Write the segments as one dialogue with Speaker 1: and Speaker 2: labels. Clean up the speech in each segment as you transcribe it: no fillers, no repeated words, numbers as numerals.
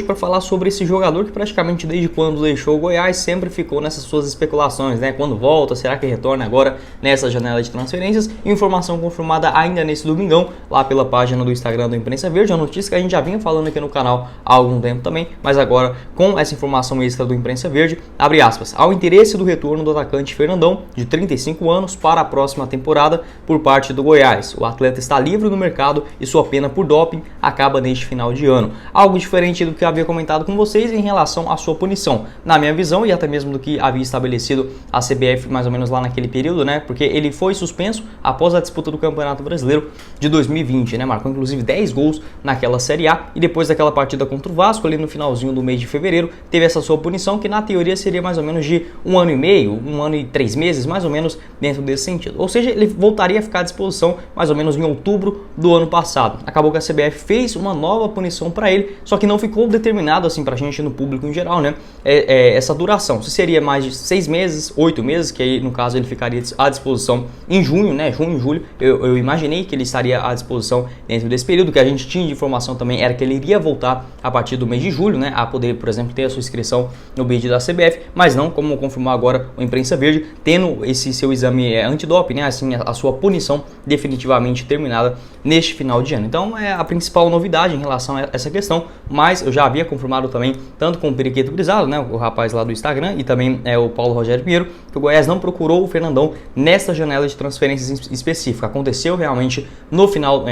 Speaker 1: Para falar sobre esse jogador que praticamente desde quando deixou o Goiás sempre ficou nessas suas especulações, né? Quando volta, será que retorna agora nessa janela de transferências? Informação confirmada ainda nesse domingão, lá pela página do Instagram do Imprensa Verde, uma notícia que a gente já vinha falando aqui no canal há algum tempo também, mas agora com essa informação extra do Imprensa Verde, abre aspas, ao interesse do retorno do atacante Fernandão, de 35 anos, para a próxima temporada por parte do Goiás. O atleta está livre no mercado e sua pena por doping acaba neste final de ano. Algo diferente do que havia comentado com vocês em relação à sua punição. Na minha visão, e até mesmo do que havia estabelecido a CBF mais ou menos lá naquele período, né? Porque ele foi suspenso após a disputa do Campeonato Brasileiro de 2020, né? Marcou inclusive 10 gols naquela Série A e depois daquela partida contra o Vasco, ali no finalzinho do mês de fevereiro, teve essa sua punição que na teoria seria mais ou menos de 1 ano e meio, 1 ano e 3 meses, mais ou menos dentro desse sentido. Ou seja, ele voltaria a ficar à disposição mais ou menos em outubro do ano passado. Acabou que a CBF fez uma nova punição para ele, só que não ficou determinado assim pra gente no público em geral, né? Essa duração, se seria mais de 6 meses, 8 meses, que aí no caso ele ficaria à disposição em junho, né? Junho e julho, eu imaginei que ele estaria à disposição dentro desse período. Que a gente tinha de informação também era que ele iria voltar a partir do mês de julho, né? A poder, por exemplo, ter a sua inscrição no bid da CBF, mas não, como confirmou agora o Imprensa Verde, tendo esse seu exame antidoping, né? Assim, a sua punição definitivamente terminada neste final de ano. Então é a principal novidade em relação a essa questão, mas eu já havia confirmado também, tanto com o Periquito Grisado, né, o rapaz lá do Instagram, e também o Paulo Rogério Pinheiro, que o Goiás não procurou o Fernandão nessa janela de transferências específica. Aconteceu realmente no final,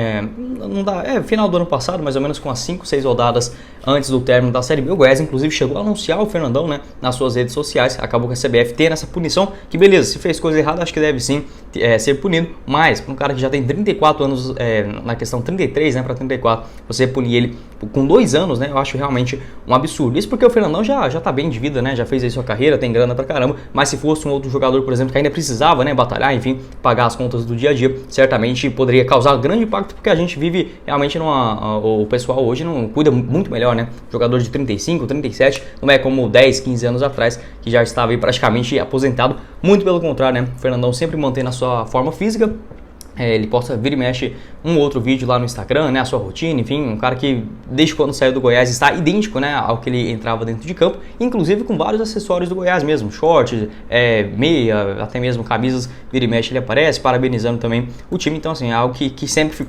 Speaker 1: final do ano passado, mais ou menos com as 5, 6 rodadas antes do término da Série B. O Goiás inclusive chegou a anunciar o Fernandão, né, nas suas redes sociais. Acabou que a CBF tendo essa punição, que beleza, se fez coisa errada, acho que deve sim ser punido, mas para um cara que já tem 34 anos, na questão 33, né, para 34, você punir ele com 2 anos, né, eu acho realmente um absurdo. Isso porque o Fernandão já tá bem de vida, né, já fez aí sua carreira, tem grana pra caramba, mas se fosse um outro jogador, por exemplo, que ainda precisava, né, batalhar, enfim, pagar as contas do dia a dia, certamente poderia causar grande impacto, porque a gente vive realmente o pessoal hoje não cuida muito melhor, né, jogador de 35, 37, não é como 10, 15 anos atrás, que já estava aí praticamente aposentado, muito pelo contrário, né, o Fernandão sempre mantém a sua forma física. Ele posta, vira e mexe um outro vídeo lá no Instagram, né, a sua rotina, enfim, um cara que desde quando saiu do Goiás está idêntico, né, ao que ele entrava dentro de campo, inclusive com vários acessórios do Goiás mesmo, short, meia, até mesmo camisas, vira e mexe ele aparece, parabenizando também o time. Então assim, é algo que sempre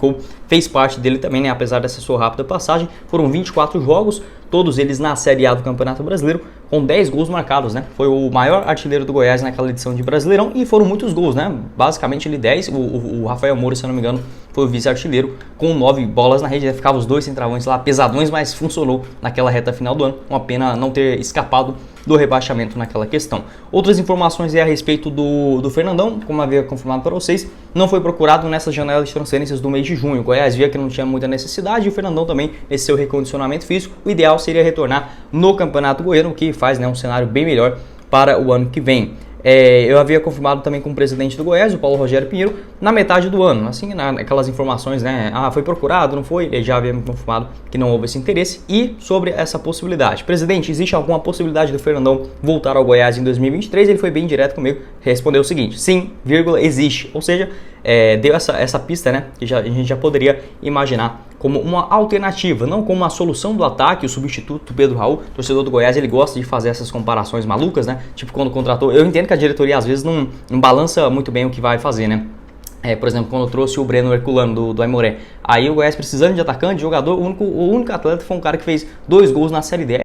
Speaker 1: fez parte dele também, né, apesar dessa sua rápida passagem. Foram 24 jogos, todos eles na Série A do Campeonato Brasileiro, com 10 gols marcados, né? Foi o maior artilheiro do Goiás naquela edição de Brasileirão e foram muitos gols, né? Basicamente ele 10, o Rafael Moura, se eu não me engano, foi o vice-artilheiro com 9 bolas na rede. Ficava os dois centroavantes lá pesadões, mas funcionou naquela reta final do ano. Uma pena não ter escapado do rebaixamento naquela questão. Outras informações a respeito do Fernandão, como havia confirmado para vocês, não foi procurado nessa janela de transferências do mês de junho. O Goiás via que não tinha muita necessidade e o Fernandão também, nesse seu recondicionamento físico, o ideal seria retornar no Campeonato Goiano, o que faz, né, um cenário bem melhor para o ano que vem. Eu havia confirmado também com o presidente do Goiás, o Paulo Rogério Pinheiro, na metade do ano, assim, naquelas informações, né, foi procurado, não foi? Ele já havia me confirmado que não houve esse interesse. E sobre essa possibilidade, presidente, existe alguma possibilidade do Fernandão voltar ao Goiás em 2023? Ele foi bem direto comigo, respondeu o seguinte, sim, vírgula, existe, ou seja, deu essa pista, né, que a gente já poderia imaginar como uma alternativa, não como uma solução do ataque, o substituto Pedro Raul. O torcedor do Goiás, ele gosta de fazer essas comparações malucas, né? Tipo quando contratou, eu entendo que a diretoria às vezes não balança muito bem o que vai fazer, né? Por exemplo, quando trouxe o Breno Herculano do Aimoré, aí o Goiás precisando de atacante, de jogador, o único atleta foi um cara que fez 2 gols na Série D.